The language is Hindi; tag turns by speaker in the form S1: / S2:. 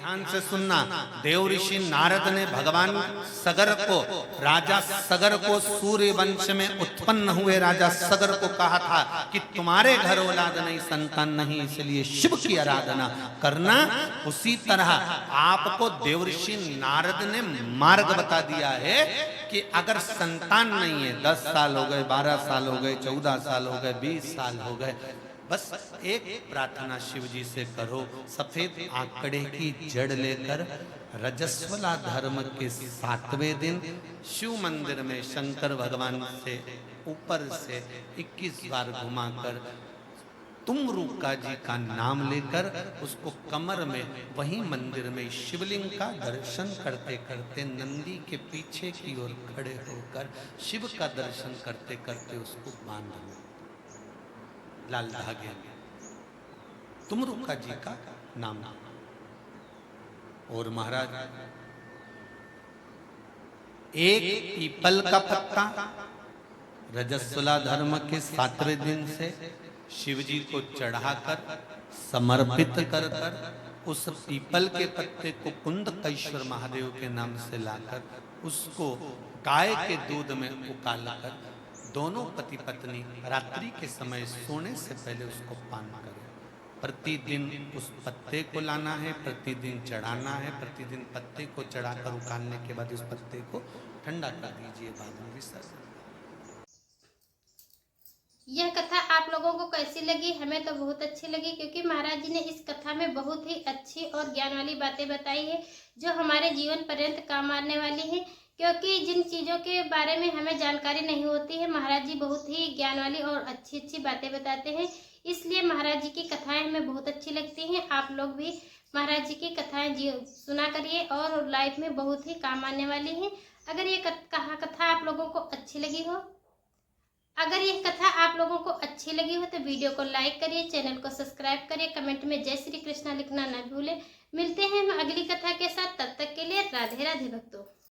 S1: ध्यान से सुनना। देव ऋषि नारद ने भगवान सगर को, राजा सगर को, सूर्य वंश में उत्पन्न हुए राजा सगर को कहा था कि तुम्हारे घर औलाद नहीं, संतान नहीं, इसलिए शिव की आराधना करना। उसी तरह आपको देव ऋषि नारद ने मार्ग बता दिया है कि अगर संतान नहीं है, 10 साल हो गए, 12 साल हो गए, 14 साल हो गए, 20 साल हो गए, बस एक प्रार्थना शिव जी से करो। सफेद आंकड़े की जड़ लेकर रजस्वला धर्म के 7वें दिन शिव मंदिर में शंकर भगवान से ऊपर से 21 बार घुमाकर तुमरुका जी का नाम लेकर उसको कमर में, वही मंदिर में शिवलिंग का दर्शन करते करते नंदी के पीछे की ओर खड़े होकर शिव का दर्शन करते करते उसको बांध लो लाल धागे में, तुमरुका जी का नाम। और महाराज एक पीपल का पत्ता रजस्वला धर्म के 7वें दिन से शिव जी को चढ़ाकर समर्पित कर कर उस पीपल के पत्ते को कुंदकेश्वर महादेव के नाम से लाकर उसको गाय के दूध में उकालकर दोनों पति पत्नी रात्रि के समय सोने से पहले उसको पान करें। प्रतिदिन उस पत्ते को लाना है, प्रतिदिन चढ़ाना है, प्रतिदिन पत्ते को चढ़ाकर उकालने के बाद उस पत्ते को ठंडा कर दीजिए, बाद में विसर्जन।
S2: यह कथा आप लोगों को कैसी लगी? हमें तो बहुत अच्छी लगी, क्योंकि महाराज जी ने इस कथा में बहुत ही अच्छी और ज्ञान वाली बातें बताई है जो हमारे जीवन पर्यंत काम आने वाली है। क्योंकि जिन चीज़ों के बारे में हमें जानकारी नहीं होती है, महाराज जी बहुत ही ज्ञान वाली और अच्छी अच्छी बातें बताते हैं, इसलिए महाराज जी की कथाएं हमें बहुत अच्छी लगती हैं। आप लोग भी महाराज जी की कथाएं सुना करिए और लाइफ में बहुत ही काम आने वाली हैं। अगर ये कथा आप लोगों को अच्छी लगी हो, अगर यह कथा आप लोगों को अच्छी लगी हो तो वीडियो को लाइक करिए, चैनल को सब्सक्राइब करिए, कमेंट में जय श्री कृष्णा लिखना न भूलें। मिलते हैं हम अगली कथा के साथ, तब तक के लिए राधे राधे भक्तों।